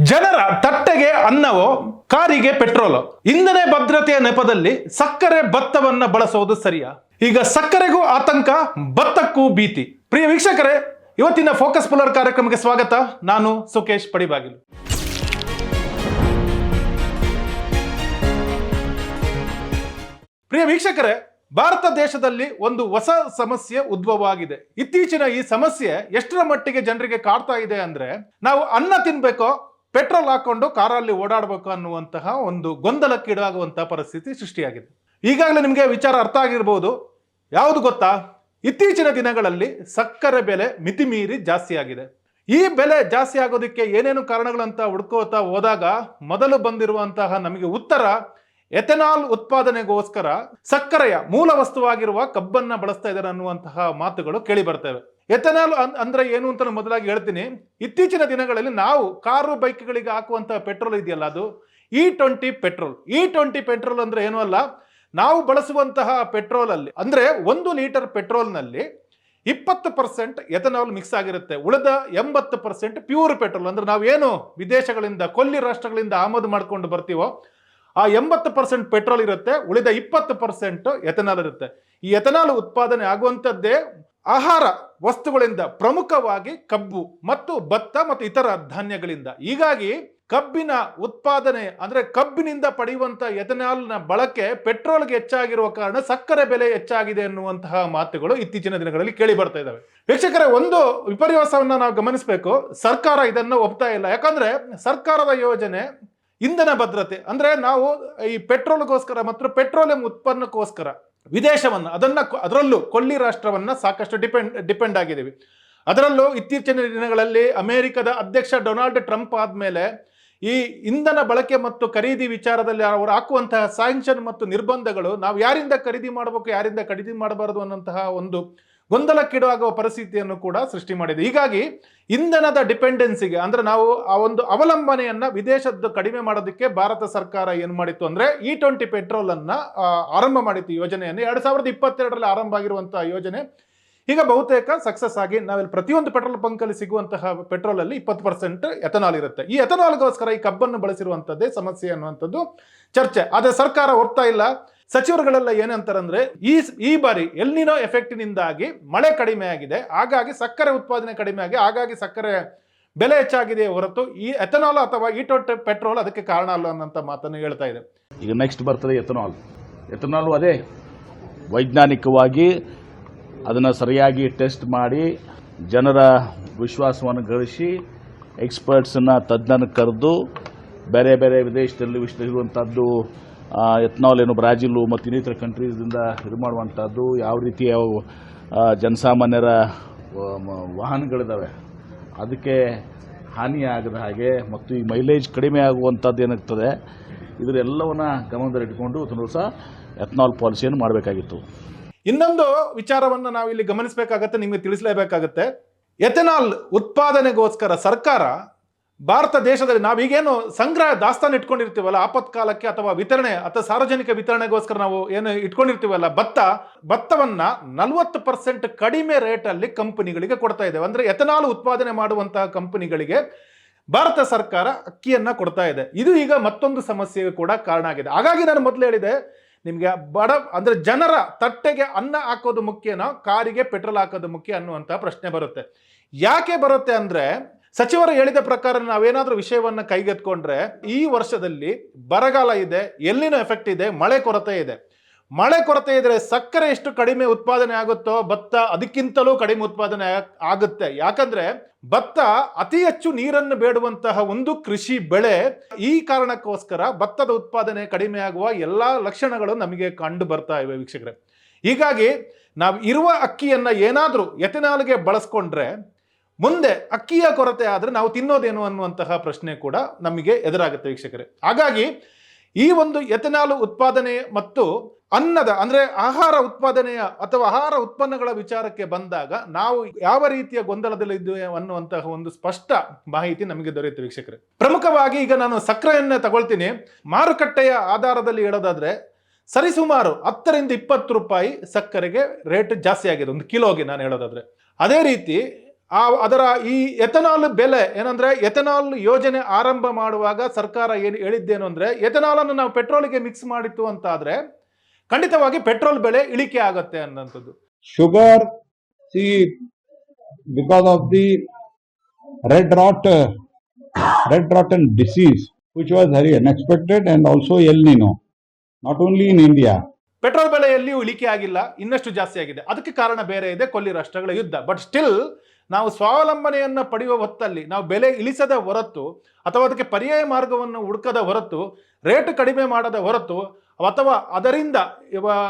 ಜನರ ತಟ್ಟೆಗೆ ಅನ್ನವೋ ಕಾರಿಗೆ ಪೆಟ್ರೋಲ್. ಇಂಧನ ಭದ್ರತೆಯ ನೆಪದಲ್ಲಿ ಸಕ್ಕರೆ ಭತ್ತವನ್ನ ಬಳಸೋದು ಸರಿಯಾ? ಈಗ ಸಕ್ಕರೆಗೂ ಆತಂಕ, ಭತ್ತಕ್ಕೂ ಭೀತಿ. ಪ್ರಿಯ ವೀಕ್ಷಕರೇ, ಇವತ್ತಿನ ಫೋಕಸ್ ಪುಲರ್ ಕಾರ್ಯಕ್ರಮಕ್ಕೆ ಸ್ವಾಗತ. ನಾನು ಸುಕೇಶ್ ಪಡಿಬಾಗಿಲು. ಪ್ರಿಯ ವೀಕ್ಷಕರೇ, ಭಾರತ ದೇಶದಲ್ಲಿ ಒಂದು ಹೊಸ ಸಮಸ್ಯೆ ಉದ್ಭವ ಆಗಿದೆ. ಇತ್ತೀಚಿನ ಈ ಸಮಸ್ಯೆ ಎಷ್ಟರ ಮಟ್ಟಿಗೆ ಜನರಿಗೆ ಕಾಡ್ತಾ ಇದೆ ಅಂದ್ರೆ, ನಾವು ಅನ್ನ ತಿನ್ಬೇಕೋ ಪೆಟ್ರೋಲ್ ಹಾಕೊಂಡು ಕಾರಲ್ಲಿ ಓಡಾಡಬೇಕು ಅನ್ನುವಂತಹ ಒಂದು ಗೊಂದಲಕ್ಕೀಡಾಗುವಂತಹ ಪರಿಸ್ಥಿತಿ ಸೃಷ್ಟಿಯಾಗಿದೆ. ಈಗಾಗಲೇ ನಿಮಗೆ ವಿಚಾರ ಅರ್ಥ ಆಗಿರ್ಬೋದು. ಯಾವುದು ಗೊತ್ತಾ? ಇತ್ತೀಚಿನ ದಿನಗಳಲ್ಲಿ ಸಕ್ಕರೆ ಬೆಲೆ ಮಿತಿಮೀರಿ ಜಾಸ್ತಿ ಆಗಿದೆ. ಈ ಬೆಲೆ ಜಾಸ್ತಿ ಆಗೋದಕ್ಕೆ ಏನೇನು ಕಾರಣಗಳಂತ ಹುಡ್ಕೋತಾ ಹೋದಾಗ ಮೊದಲು ಬಂದಿರುವಂತಹ ನಮಗೆ ಉತ್ತರ, ಎಥೆನಾಲ್ ಉತ್ಪಾದನೆಗೋಸ್ಕರ ಸಕ್ಕರೆಯ ಮೂಲ ವಸ್ತುವಾಗಿರುವ ಕಬ್ಬನ್ನ ಬಳಸ್ತಾ ಇದ್ದಾರೆ ಅನ್ನುವಂತಹ ಮಾತುಗಳು ಕೇಳಿ ಬರ್ತವೆ. ಎಥೆನಾಲ್ ಅಂದ್ರೆ ಏನು ಅಂತ ಮೊದಲಾಗಿ ಹೇಳ್ತೀನಿ. ಇತ್ತೀಚಿನ ದಿನಗಳಲ್ಲಿ ನಾವು ಕಾರು ಬೈಕ್ಗಳಿಗೆ ಹಾಕುವಂತಹ ಪೆಟ್ರೋಲ್ ಇದೆಯಲ್ಲ, ಅದು E20 ಪೆಟ್ರೋಲ್. E20 ಪೆಟ್ರೋಲ್ ಅಂದ್ರೆ ಏನೂ ಅಲ್ಲ, ನಾವು ಬಳಸುವಂತಹ ಪೆಟ್ರೋಲ್ ಅಲ್ಲಿ ಅಂದ್ರೆ 1 ಲೀಟರ್ ಪೆಟ್ರೋಲ್ ನಲ್ಲಿ 20% ಎಥೆನಾಲ್ ಮಿಕ್ಸ್ ಆಗಿರುತ್ತೆ. ಉಳಿದ 80% ಪ್ಯೂರ್ ಪೆಟ್ರೋಲ್. ಅಂದ್ರೆ ನಾವೇನು ವಿದೇಶಗಳಿಂದ, ಕೊಲ್ಲಿ ರಾಷ್ಟ್ರಗಳಿಂದ ಆಮದು ಮಾಡ್ಕೊಂಡು ಬರ್ತೀವೋ ಆ 80% ಪೆಟ್ರೋಲ್ ಇರುತ್ತೆ, ಉಳಿದ 20% ಎಥೆನಾಲ್ ಇರುತ್ತೆ. ಈ ಎಥೆನಾಲ್ ಉತ್ಪಾದನೆ ಆಗುವಂಥದ್ದೇ ಆಹಾರ ವಸ್ತುಗಳಿಂದ, ಪ್ರಮುಖವಾಗಿ ಕಬ್ಬು ಮತ್ತು ಭತ್ತ ಮತ್ತು ಇತರ ಧಾನ್ಯಗಳಿಂದ. ಹೀಗಾಗಿ ಕಬ್ಬಿನ ಉತ್ಪಾದನೆ ಅಂದ್ರೆ ಕಬ್ಬಿನಿಂದ ಪಡೆಯುವಂತ ಎಥೆನಾಲ್ನ ಬಳಕೆ ಪೆಟ್ರೋಲ್ಗೆ ಹೆಚ್ಚಾಗಿರುವ ಕಾರಣ ಸಕ್ಕರೆ ಬೆಲೆ ಹೆಚ್ಚಾಗಿದೆ ಎನ್ನುವಂತಹ ಮಾತುಗಳು ಇತ್ತೀಚಿನ ದಿನಗಳಲ್ಲಿ ಕೇಳಿ ಬರ್ತಾ ಇದ್ದಾವೆ. ವೀಕ್ಷಕರೇ, ಒಂದು ವಿಪರ್ಯಾಸವನ್ನ ನಾವು ಗಮನಿಸಬೇಕು. ಸರ್ಕಾರ ಇದನ್ನು ಒಪ್ತಾ ಇಲ್ಲ. ಯಾಕಂದ್ರೆ ಸರ್ಕಾರದ ಯೋಜನೆ ಇಂಧನ ಭದ್ರತೆ ಅಂದ್ರೆ ನಾವು ಈ ಪೆಟ್ರೋಲ್ಗೋಸ್ಕರ ಮತ್ತು ಪೆಟ್ರೋಲಿಯಂ ಉತ್ಪನ್ನಕ್ಕೋಸ್ಕರ ವಿದೇಶವನ್ನ ಅದರಲ್ಲೂ ಕೊಲ್ಲಿ ರಾಷ್ಟ್ರವನ್ನ ಸಾಕಷ್ಟು ಡಿಪೆಂಡ್ ಆಗಿದ್ದೀವಿ. ಅದರಲ್ಲೂ ಇತ್ತೀಚಿನ ದಿನಗಳಲ್ಲಿ ಅಮೆರಿಕದ ಅಧ್ಯಕ್ಷ ಡೊನಾಲ್ಡ್ ಟ್ರಂಪ್ ಆದ್ಮೇಲೆ ಈ ಇಂಧನ ಬಳಕೆ ಮತ್ತು ಖರೀದಿ ವಿಚಾರದಲ್ಲಿ ಅವರು ಹಾಕುವಂತಹ ಸ್ಯಾಂಕ್ಷನ್ ಮತ್ತು ನಿರ್ಬಂಧಗಳು ನಾವು ಯಾರಿಂದ ಖರೀದಿ ಮಾಡಬೇಕು, ಯಾರಿಂದ ಖರೀದಿ ಮಾಡಬಾರದು ಅನ್ನೋಂತಹ ಒಂದು ಗೊಂದಲಕ್ಕೀಡಾಗುವ ಪರಿಸ್ಥಿತಿಯನ್ನು ಕೂಡ ಸೃಷ್ಟಿ ಮಾಡಿದೆ. ಹೀಗಾಗಿ ಇಂಧನದ ಡಿಪೆಂಡೆನ್ಸಿಗೆ ಅಂದ್ರೆ ನಾವು ಆ ಒಂದು ಅವಲಂಬನೆಯನ್ನ ವಿದೇಶದ್ದು ಕಡಿಮೆ ಮಾಡೋದಕ್ಕೆ ಭಾರತ ಸರ್ಕಾರ ಏನು ಮಾಡಿತ್ತು ಅಂದ್ರೆ E20 ಪೆಟ್ರೋಲ್ ಅನ್ನ ಆರಂಭ ಮಾಡಿತ್ತು. ಯೋಜನೆಯನ್ನು 2022ರಲ್ಲಿ ಆರಂಭ ಆಗಿರುವಂತಹ ಯೋಜನೆ ಈಗ ಬಹುತೇಕ ಸಕ್ಸಸ್ ಆಗಿ ನಾವಿಲ್ಲಿ ಪ್ರತಿಯೊಂದು ಪೆಟ್ರೋಲ್ ಬಂಕ್ ಅಲ್ಲಿ ಸಿಗುವಂತಹ ಪೆಟ್ರೋಲ್ ಅಲ್ಲಿ 20% ಎಥನಾಲ್ ಇರುತ್ತೆ. ಈ ಎಥನಾಲ್ಗೋಸ್ಕರ ಈ ಕಬ್ಬನ್ನು ಬಳಸಿರುವಂತದ್ದೇ ಸಮಸ್ಯೆ ಅನ್ನುವಂಥದ್ದು ಚರ್ಚೆ. ಆದ್ರೆ ಸರ್ಕಾರ ಒಪ್ತಾ ಇಲ್ಲ. ಸಚಿವರುಗಳೆಲ್ಲ ಏನಂತಾರಂದ್ರೆ ಈ ಬಾರಿ ಎಲ್ನಿನೋ ಎಫೆಕ್ಟಿನಿಂದಾಗಿ ಮಳೆ ಕಡಿಮೆ ಆಗಿದೆ, ಹಾಗಾಗಿ ಸಕ್ಕರೆ ಉತ್ಪಾದನೆ ಕಡಿಮೆ ಆಗಿ ಹಾಗಾಗಿ ಸಕ್ಕರೆ ಬೆಲೆ ಹೆಚ್ಚಾಗಿದೆ ಹೊರತು ಈ ಎಥನಾಲ್ ಅಥವಾ E20 ಪೆಟ್ರೋಲ್ ಅದಕ್ಕೆ ಕಾರಣ ಅಲ್ಲ ಅನ್ನೋಂಥ ಮಾತನ್ನು ಹೇಳ್ತಾ ಇದೆ. ಈಗ ನೆಕ್ಸ್ಟ್ ಬರ್ತದೆ ಎಥನಾಲ್. ಅದೇ ವೈಜ್ಞಾನಿಕವಾಗಿ ಅದನ್ನು ಸರಿಯಾಗಿ ಟೆಸ್ಟ್ ಮಾಡಿ ಜನರ ವಿಶ್ವಾಸವನ್ನು ಗಳಿಸಿ ಎಕ್ಸ್ಪರ್ಟ್ಸನ್ನು ತಜ್ಞನ ಕರೆದು ಬೇರೆ ಬೇರೆ ವಿದೇಶದಲ್ಲಿ ಇರುವಂಥದ್ದು ಎಥನಾಲ್ ಏನು ಬ್ರಾಜಿಲು ಮತ್ತು ಇನ್ನಿತರ ಕಂಟ್ರೀಸಿಂದ ಇದು ಮಾಡುವಂಥದ್ದು, ಯಾವ ರೀತಿಯ ಜನಸಾಮಾನ್ಯರ ವಾಹನಗಳಿದ್ದಾವೆ ಅದಕ್ಕೆ ಹಾನಿಯಾಗದ ಹಾಗೆ ಮತ್ತು ಈ ಮೈಲೇಜ್ ಕಡಿಮೆ ಆಗುವಂಥದ್ದು ಏನಾಗ್ತದೆ, ಇದರೆಲ್ಲವನ್ನ ಗಮನದಲ್ಲಿಟ್ಟುಕೊಂಡು ಒಂದು ಸಹ ಎಥನಾಲ್ ಪಾಲಿಸಿಯನ್ನು ಮಾಡಬೇಕಾಗಿತ್ತು. ಇನ್ನೊಂದು ವಿಚಾರವನ್ನು ನಾವು ಇಲ್ಲಿ ಗಮನಿಸಬೇಕಾಗತ್ತೆ, ನಿಮಗೆ ತಿಳಿಸಲೇಬೇಕಾಗತ್ತೆ. ಎಥೆನಾಲ್ ಉತ್ಪಾದನೆಗೋಸ್ಕರ ಸರ್ಕಾರ ಭಾರತ ದೇಶದಲ್ಲಿ ನಾವೀಗೇನು ಸಂಗ್ರಹ ದಾಸ್ತಾನು ಇಟ್ಕೊಂಡಿರ್ತೀವಲ್ಲ ಆಪತ್ಕಾಲಕ್ಕೆ ಅಥವಾ ವಿತರಣೆ ಅಥವಾ ಸಾರ್ವಜನಿಕ ವಿತರಣೆಗೋಸ್ಕರ ನಾವು ಏನು ಇಟ್ಕೊಂಡಿರ್ತೀವಲ್ಲ ಭತ್ತವನ್ನ 40% ಕಡಿಮೆ ರೇಟಲ್ಲಿ ಕಂಪನಿಗಳಿಗೆ ಕೊಡ್ತಾ ಇದ್ದೇವೆ. ಅಂದ್ರೆ ಎಥೆನಾಲ್ ಉತ್ಪಾದನೆ ಮಾಡುವಂತಹ ಕಂಪನಿಗಳಿಗೆ ಭಾರತ ಸರ್ಕಾರ ಅಕ್ಕಿಯನ್ನ ಕೊಡ್ತಾ ಇದೆ. ಇದು ಈಗ ಮತ್ತೊಂದು ಸಮಸ್ಯೆಗೆ ಕೂಡ ಕಾರಣ ಆಗಿದೆ. ಹಾಗಾಗಿ ನಾನು ಮೊದಲು ಹೇಳಿದೆ ನಿಮ್ಗೆ ಅಂದ್ರೆ ಜನರ ತಟ್ಟೆಗೆ ಅನ್ನ ಹಾಕೋದು ಮುಖ್ಯನೋ ಕಾರಿಗೆ ಪೆಟ್ರೋಲ್ ಹಾಕೋದು ಮುಖ್ಯ ಅನ್ನುವಂತಹ ಪ್ರಶ್ನೆ ಬರುತ್ತೆ. ಯಾಕೆ ಬರುತ್ತೆ ಅಂದ್ರೆ, ಸಚಿವರು ಹೇಳಿದ ಪ್ರಕಾರ ನಾವೇನಾದ್ರೂ ವಿಷಯವನ್ನ ಕೈಗೆತ್ಕೊಂಡ್ರೆ ಈ ವರ್ಷದಲ್ಲಿ ಬರಗಾಲ ಇದೆ, ಎಲ್ಲಿನ ಎಫೆಕ್ಟ್ ಇದೆ, ಮಳೆ ಕೊರತೆ ಇದೆ. ಮಳೆ ಕೊರತೆ ಇದ್ರೆ ಸಕ್ಕರೆ ಎಷ್ಟು ಕಡಿಮೆ ಉತ್ಪಾದನೆ ಆಗುತ್ತೋ ಭತ್ತ ಅದಕ್ಕಿಂತಲೂ ಕಡಿಮೆ ಉತ್ಪಾದನೆ ಆಗುತ್ತೆ. ಯಾಕಂದ್ರೆ ಭತ್ತ ಅತಿ ಹೆಚ್ಚು ನೀರನ್ನು ಬೇಡುವಂತಹ ಒಂದು ಕೃಷಿ ಬೆಳೆ. ಈ ಕಾರಣಕ್ಕೋಸ್ಕರ ಭತ್ತದ ಉತ್ಪಾದನೆ ಕಡಿಮೆ ಆಗುವ ಎಲ್ಲಾ ಲಕ್ಷಣಗಳು ನಮಗೆ ಕಂಡು ಬರ್ತಾ ಇವೆ ವೀಕ್ಷಕರೇ. ಹೀಗಾಗಿ ನಾವು ಇರುವ ಅಕ್ಕಿಯನ್ನ ಏನಾದ್ರೂ ಎಥೆನಾಲ್ಗೆ ಬಳಸ್ಕೊಂಡ್ರೆ ಮುಂದೆ ಅಕ್ಕಿಯ ಕೊರತೆ ಆದ್ರೆ ನಾವು ತಿನ್ನೋದೇನು ಅನ್ನುವಂತಹ ಪ್ರಶ್ನೆ ಕೂಡ ನಮಗೆ ಎದುರಾಗುತ್ತೆ ವೀಕ್ಷಕರೇ. ಹಾಗಾಗಿ ಈ ಒಂದು ಎಥೆನಾಲ್ ಉತ್ಪಾದನೆ ಮತ್ತು ಅನ್ನದ ಅಂದ್ರೆ ಆಹಾರ ಉತ್ಪಾದನೆಯ ಅಥವಾ ಆಹಾರ ಉತ್ಪನ್ನಗಳ ವಿಚಾರಕ್ಕೆ ಬಂದಾಗ ನಾವು ಯಾವ ರೀತಿಯ ಗೊಂದಲದಲ್ಲಿದ್ದೇವೆ ಅನ್ನುವಂತಹ ಒಂದು ಸ್ಪಷ್ಟ ಮಾಹಿತಿ ನಮಗೆ ದೊರೆಯುತ್ತೆ ವೀಕ್ಷಕರೇ. ಪ್ರಮುಖವಾಗಿ ಈಗ ನಾನು ಸಕ್ಕರೆಯನ್ನೇ ತಗೊಳ್ತೀನಿ. ಮಾರುಕಟ್ಟೆಯ ಆಧಾರದಲ್ಲಿ ಹೇಳೋದಾದ್ರೆ ಸರಿಸುಮಾರು 10 ರಿಂದ 20 ರೂಪಾಯಿ ಸಕ್ಕರೆಗೆ ರೇಟ್ ಜಾಸ್ತಿ ಆಗಿದೆ ಒಂದು ಕಿಲೋಗೆ ನಾನು ಹೇಳೋದಾದ್ರೆ. ಅದೇ ರೀತಿ ಅದರ ಈ ಎಥನಾಲ್ ಬೆಲೆ ಏನಂದ್ರೆ ಎಥನಾಲ್ ಯೋಜನೆ ಆರಂಭ ಮಾಡುವಾಗ ಸರ್ಕಾರ ಏನು ಹೇಳಿದ್ದೇನು ಅಂದ್ರೆ ಎಥನಾಲ್ ಅನ್ನು ನಾವು ಪೆಟ್ರೋಲ್ಗೆ ಮಿಕ್ಸ್ ಮಾಡಿತ್ತು ಅಂತ ಆದ್ರೆ ಖಂಡಿತವಾಗಿ ಪೆಟ್ರೋಲ್ ಬೆಲೆ ಇಳಿಕೆ ಆಗತ್ತೆ ಅನ್ನೋಂಥದ್ದು. Sugar, see, because of the red rotten disease, which was very unexpected, and also El Nino, not only in India. Petrol ಬೆಲೆಯಲ್ಲಿಯೂ ಇಳಿಕೆ ಆಗಿಲ್ಲ, ಇನ್ನಷ್ಟು ಜಾಸ್ತಿ ಆಗಿದೆ. ಅದಕ್ಕೆ ಕಾರಣ ಬೇರೆ ಇದೆ, ಕೊಲ್ಲಿ ರಾಷ್ಟ್ರಗಳ ಯುದ್ಧ. ಬಟ್ ಸ್ಟಿಲ್ ನಾವು ಸ್ವಾವಲಂಬನೆಯನ್ನು ಪಡೆಯುವ ಹೊತ್ತಲ್ಲಿ ನಾವು ಬೆಲೆ ಇಳಿಸದ ಹೊರತು ಅಥವಾ ಅದಕ್ಕೆ ಪರ್ಯಾಯ ಮಾರ್ಗವನ್ನು ಹುಡುಕದ ಹೊರತು, ರೇಟ್ ಕಡಿಮೆ ಮಾಡದ ಹೊರತು ಅಥವಾ ಅದರಿಂದ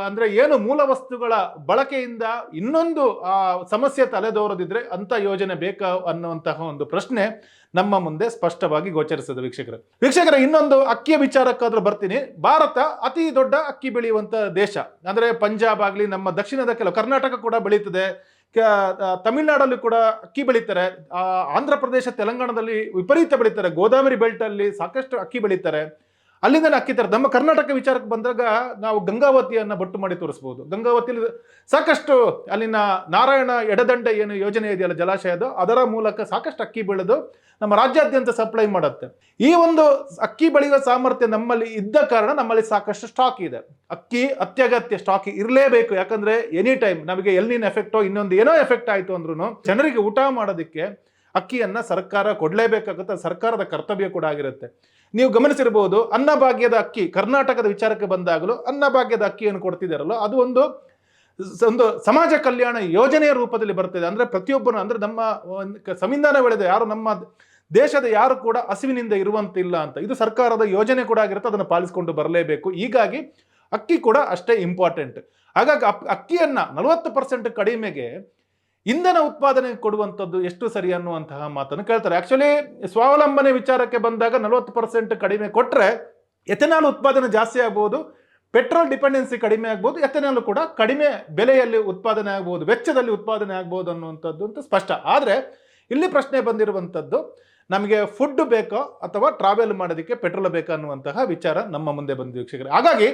ಅಂದ್ರೆ ಏನು ಮೂಲ ವಸ್ತುಗಳ ಬಳಕೆಯಿಂದ ಇನ್ನೊಂದು ಸಮಸ್ಯೆ ತಲೆದೋರದಿದ್ರೆ ಅಂತ ಯೋಜನೆ ಬೇಕಾ ಅನ್ನುವಂತಹ ಒಂದು ಪ್ರಶ್ನೆ ನಮ್ಮ ಮುಂದೆ ಸ್ಪಷ್ಟವಾಗಿ ಗೋಚರಿಸ್ತದೆ ವೀಕ್ಷಕರೇ. ಇನ್ನೊಂದು ಅಕ್ಕಿಯ ವಿಚಾರಕ್ಕಾದ್ರೂ ಬರ್ತೀನಿ. ಭಾರತ ಅತಿ ದೊಡ್ಡ ಅಕ್ಕಿ ಬೆಳೆಯುವಂತ ದೇಶ. ಅಂದ್ರೆ ಪಂಜಾಬ್ ಆಗಲಿ, ನಮ್ಮ ದಕ್ಷಿಣದ ಕೆಲವು ಕರ್ನಾಟಕ ಕೂಡ ಬೆಳೀತದೆ, ತಮಿಳುನಾಡಲ್ಲಿ ಕೂಡ ಅಕ್ಕಿ ಬೆಳೀತಾರೆ, ಆಂಧ್ರ ಪ್ರದೇಶ ತೆಲಂಗಾಣದಲ್ಲಿ ವಿಪರೀತ ಬೆಳೀತಾರೆ, ಗೋದಾವರಿ ಬೆಲ್ಟ್ ಅಲ್ಲಿ ಸಾಕಷ್ಟು ಅಕ್ಕಿ ಬೆಳೀತಾರೆ, ಅಲ್ಲಿಂದ ಅಕ್ಕಿ ತರ. ನಮ್ಮ ಕರ್ನಾಟಕ ವಿಚಾರಕ್ಕೆ ಬಂದಾಗ ನಾವು ಗಂಗಾವತಿಯನ್ನ ಬೊಟ್ಟು ಮಾಡಿ ತೋರಿಸಬಹುದು. ಗಂಗಾವತಿಯಲ್ಲಿ ಸಾಕಷ್ಟು ಅಲ್ಲಿನ ನಾರಾಯಣ ಎಡದಂಡೆ ಏನು ಯೋಜನೆ ಇದೆಯಲ್ಲ ಜಲಾಶಯದ, ಅದರ ಮೂಲಕ ಸಾಕಷ್ಟು ಅಕ್ಕಿ ಬೆಳೆದು ನಮ್ಮ ರಾಜ್ಯಾದ್ಯಂತ ಸಪ್ಲೈ ಮಾಡುತ್ತೆ. ಈ ಒಂದು ಅಕ್ಕಿ ಬೆಳೆಯುವ ಸಾಮರ್ಥ್ಯ ನಮ್ಮಲ್ಲಿ ಇದ್ದ ಕಾರಣ ನಮ್ಮಲ್ಲಿ ಸಾಕಷ್ಟು ಸ್ಟಾಕ್ ಇದೆ. ಅಕ್ಕಿ ಅತ್ಯಗತ್ಯ, ಸ್ಟಾಕ್ ಇರಲೇಬೇಕು. ಯಾಕಂದ್ರೆ ಎನಿ ಟೈಮ್ ನಮಗೆ ಎಲ್ನಿನ್ ಎಫೆಕ್ಟೋ ಇನ್ನೊಂದು ಏನೋ ಎಫೆಕ್ಟ್ ಆಯ್ತು ಅಂದ್ರೂ ಜನರಿಗೆ ಊಟ ಮಾಡೋದಕ್ಕೆ ಅಕ್ಕಿಯನ್ನ ಸರ್ಕಾರ ಕೊಡ್ಲೇಬೇಕಾಗುತ್ತೆ. ಸರ್ಕಾರದ ಕರ್ತವ್ಯ ಕೂಡ ಆಗಿರುತ್ತೆ. ನೀವು ಗಮನಿಸಿರಬಹುದು, ಅನ್ನಭಾಗ್ಯದ ಅಕ್ಕಿ ಕರ್ನಾಟಕದ ವಿಚಾರಕ್ಕೆ ಬಂದಾಗಲೂ ಅನ್ನಭಾಗ್ಯದ ಅಕ್ಕಿಯನ್ನು ಕೊಡ್ತಿದ್ದಾರಲ್ಲ, ಅದು ಒಂದು ಸಮಾಜ ಕಲ್ಯಾಣ ಯೋಜನೆಯ ರೂಪದಲ್ಲಿ ಬರ್ತದೆ. ಅಂದ್ರೆ ಪ್ರತಿಯೊಬ್ಬರು, ಅಂದ್ರೆ ನಮ್ಮ ಸಂವಿಧಾನ ಬೆಳೆದ ಯಾರು ನಮ್ಮ ದೇಶದ ಯಾರು ಕೂಡ ಹಸಿವಿನಿಂದ ಇರುವಂತಿಲ್ಲ ಅಂತ, ಇದು ಸರ್ಕಾರದ ಯೋಜನೆ ಕೂಡ ಆಗಿರುತ್ತೆ. ಅದನ್ನು ಪಾಲಿಸಿಕೊಂಡು ಬರಲೇಬೇಕು. ಹೀಗಾಗಿ ಅಕ್ಕಿ ಕೂಡ ಅಷ್ಟೇ ಇಂಪಾರ್ಟೆಂಟ್. ಹಾಗಾಗಿ ಅಕ್ಕಿಯನ್ನ 40% ಕಡಿಮೆಗೆ ಇಂಧನ ಉತ್ಪಾದನೆ ಕೊಡುವಂಥದ್ದು ಎಷ್ಟು ಸರಿ ಅನ್ನುವಂತಹ ಮಾತನ್ನು ಕೇಳ್ತಾರೆ. ಆಕ್ಚುಲಿ ಸ್ವಾವಲಂಬನೆ ವಿಚಾರಕ್ಕೆ ಬಂದಾಗ 40% ಕಡಿಮೆ ಕೊಟ್ಟರೆ ಎಥೆನಾಲ್ ಉತ್ಪಾದನೆ ಜಾಸ್ತಿ ಆಗ್ಬೋದು, ಪೆಟ್ರೋಲ್ ಡಿಪೆಂಡೆನ್ಸಿ ಕಡಿಮೆ ಆಗ್ಬೋದು, ಎಥೆನಾಲ್ ಕೂಡ ಕಡಿಮೆ ಬೆಲೆಯಲ್ಲಿ ಉತ್ಪಾದನೆ ಆಗ್ಬೋದು, ವೆಚ್ಚದಲ್ಲಿ ಉತ್ಪಾದನೆ ಆಗ್ಬೋದು ಅನ್ನುವಂಥದ್ದು ಅಂತ ಸ್ಪಷ್ಟ. ಆದರೆ ಇಲ್ಲಿ ಪ್ರಶ್ನೆ ಬಂದಿರುವಂಥದ್ದು, ನಮಗೆ ಫುಡ್ ಬೇಕೋ ಅಥವಾ ಟ್ರಾವೆಲ್ ಮಾಡೋದಕ್ಕೆ ಪೆಟ್ರೋಲ್ ಬೇಕಾ ಅನ್ನುವಂತಹ ವಿಚಾರ ನಮ್ಮ ಮುಂದೆ ಬಂದಿದೆ ವೀಕ್ಷಕರೇ. ಹಾಗಾಗಿ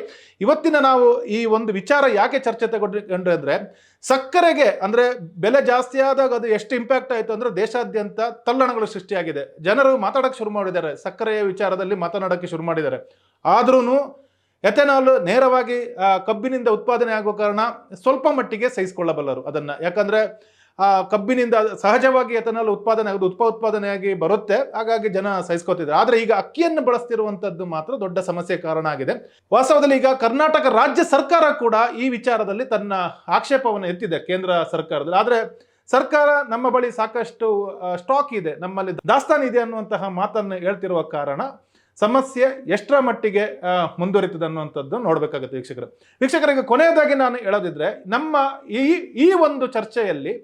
ಇವತ್ತಿನ ನಾವು ಈ ಒಂದು ವಿಚಾರ ಯಾಕೆ ಚರ್ಚೆ ತಗೊಂಡ್ರೆ ಅಂದ್ರೆ, ಸಕ್ಕರೆಗೆ ಅಂದ್ರೆ ಬೆಲೆ ಜಾಸ್ತಿ ಆದಾಗ ಅದು ಎಷ್ಟು ಇಂಪ್ಯಾಕ್ಟ್ ಆಯಿತು ಅಂದ್ರೆ ದೇಶಾದ್ಯಂತ ತಲ್ಲಣಗಳು ಸೃಷ್ಟಿಯಾಗಿದೆ. ಜನರು ಮಾತಾಡೋಕ್ಕೆ ಶುರು ಮಾಡಿದ್ದಾರೆ, ಸಕ್ಕರೆಯ ವಿಚಾರದಲ್ಲಿ ಮಾತನಾಡೋಕ್ಕೆ ಶುರು ಮಾಡಿದ್ದಾರೆ. ಆದ್ರೂ ಎಥೆನಾಲ್ ನೇರವಾಗಿ ಕಬ್ಬಿನಿಂದ ಉತ್ಪಾದನೆ ಆಗುವ ಕಾರಣ ಸ್ವಲ್ಪ ಮಟ್ಟಿಗೆ ಸಹಿಸಿಕೊಳ್ಳಬಲ್ಲರು ಅದನ್ನ. ಯಾಕಂದ್ರೆ ಕಬ್ಬಿನಿಂದ ಸಹಜವಾಗಿ ಎಥೆನಾಲ್ ಉತ್ಪಾದನೆ ಆಗೋದು ಉತ್ಪಾದನೆಯಾಗಿ ಬರುತ್ತೆ, ಹಾಗಾಗಿ ಜನ ಸಹಿಸ್ಕೋತಿದ್ದಾರೆ. ಆದ್ರೆ ಈಗ ಅಕ್ಕಿಯನ್ನು ಬಳಸ್ತಿರುವಂತದ್ದು ಮಾತ್ರ ದೊಡ್ಡ ಸಮಸ್ಯೆ ಕಾರಣ ಆಗಿದೆ. ವಾಸ್ತವದಲ್ಲಿ ಈಗ ಕರ್ನಾಟಕ ರಾಜ್ಯ ಸರ್ಕಾರ ಕೂಡ ಈ ವಿಚಾರದಲ್ಲಿ ತನ್ನ ಆಕ್ಷೇಪವನ್ನು ಎತ್ತಿದೆ ಕೇಂದ್ರ ಸರ್ಕಾರದಲ್ಲಿ. ಆದ್ರೆ ಸರ್ಕಾರ ನಮ್ಮ ಬಳಿ ಸಾಕಷ್ಟು ಸ್ಟಾಕ್ ಇದೆ, ನಮ್ಮಲ್ಲಿ ದಾಸ್ತಾನು ಇದೆ ಅನ್ನುವಂತಹ ಮಾತನ್ನು ಹೇಳ್ತಿರುವ ಕಾರಣ ಸಮಸ್ಯೆ ಎಷ್ಟರ ಮಟ್ಟಿಗೆ ಮುಂದುವರಿತದೆ ಅನ್ನುವಂಥದ್ದು ನೋಡ್ಬೇಕಾಗುತ್ತೆ ವೀಕ್ಷಕರಿಗೆ. ಕೊನೆಯದಾಗಿ ನಾನು ಹೇಳೋದಿದ್ರೆ, ನಮ್ಮ ಈ ಒಂದು ಚರ್ಚೆಯಲ್ಲಿ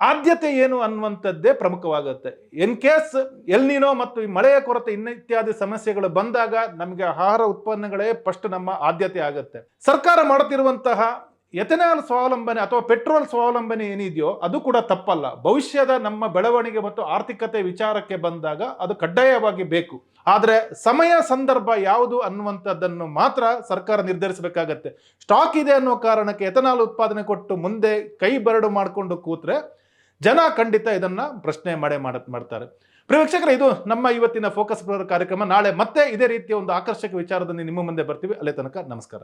ಆದ್ಯತೆ ಏನು ಅನ್ನುವಂಥದ್ದೇ ಪ್ರಮುಖವಾಗುತ್ತೆ. ಇನ್ ಕೇಸ್ ಎಲ್ನಿನೋ ಮತ್ತು ಈ ಮಳೆಯ ಕೊರತೆ ಇತ್ಯಾದಿ ಸಮಸ್ಯೆಗಳು ಬಂದಾಗ ನಮಗೆ ಆಹಾರ ಉತ್ಪನ್ನಗಳೇ ಫಸ್ಟ್ ನಮ್ಮ ಆದ್ಯತೆ ಆಗುತ್ತೆ. ಸರ್ಕಾರ ಮಾಡುತ್ತಿರುವಂತಹ ಎಥೆನಾಲ್ ಸ್ವಾವಲಂಬನೆ ಅಥವಾ ಪೆಟ್ರೋಲ್ ಸ್ವಾವಲಂಬನೆ ಏನಿದೆಯೋ ಅದು ಕೂಡ ತಪ್ಪಲ್ಲ. ಭವಿಷ್ಯದ ನಮ್ಮ ಬೆಳವಣಿಗೆ ಮತ್ತು ಆರ್ಥಿಕತೆ ವಿಚಾರಕ್ಕೆ ಬಂದಾಗ ಅದು ಕಡ್ಡಾಯವಾಗಿ ಬೇಕು. ಆದರೆ ಸಮಯ ಸಂದರ್ಭ ಯಾವುದು ಅನ್ನುವಂಥದ್ದನ್ನು ಮಾತ್ರ ಸರ್ಕಾರ ನಿರ್ಧರಿಸಬೇಕಾಗತ್ತೆ. ಸ್ಟಾಕ್ ಇದೆ ಅನ್ನೋ ಕಾರಣಕ್ಕೆ ಎಥೆನಾಲ್ ಉತ್ಪಾದನೆ ಕೊಟ್ಟು ಮುಂದೆ ಕೈ ಬರಡು ಮಾಡಿಕೊಂಡು ಕೂತ್ರೆ ಜನ ಖಂಡಿತ ಇದನ್ನ ಪ್ರಶ್ನೆ ಮಾಡ್ತಾರೆ. ಪ್ರೇಕ್ಷಕರೇ, ಇದು ನಮ್ಮ ಇವತ್ತಿನ ಫೋಕಸ್ ಕಾರ್ಯಕ್ರಮ. ನಾಳೆ ಮತ್ತೆ ಇದೇ ರೀತಿಯ ಒಂದು ಆಕರ್ಷಕ ವಿಚಾರದಲ್ಲಿ ನಿಮ್ಮ ಮುಂದೆ ಬರ್ತೀವಿ. ಅಲ್ಲೇ ತನಕ ನಮಸ್ಕಾರ.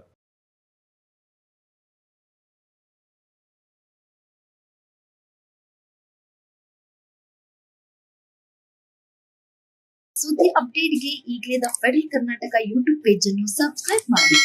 ಸುದ್ದಿ ಅಪ್ಡೇಟ್ಗೆ ಈಗಲೇ the federal Karnataka YouTube page ಅನ್ನು ಸಬ್ಸ್ಕ್ರೈಬ್ ಮಾಡಿ.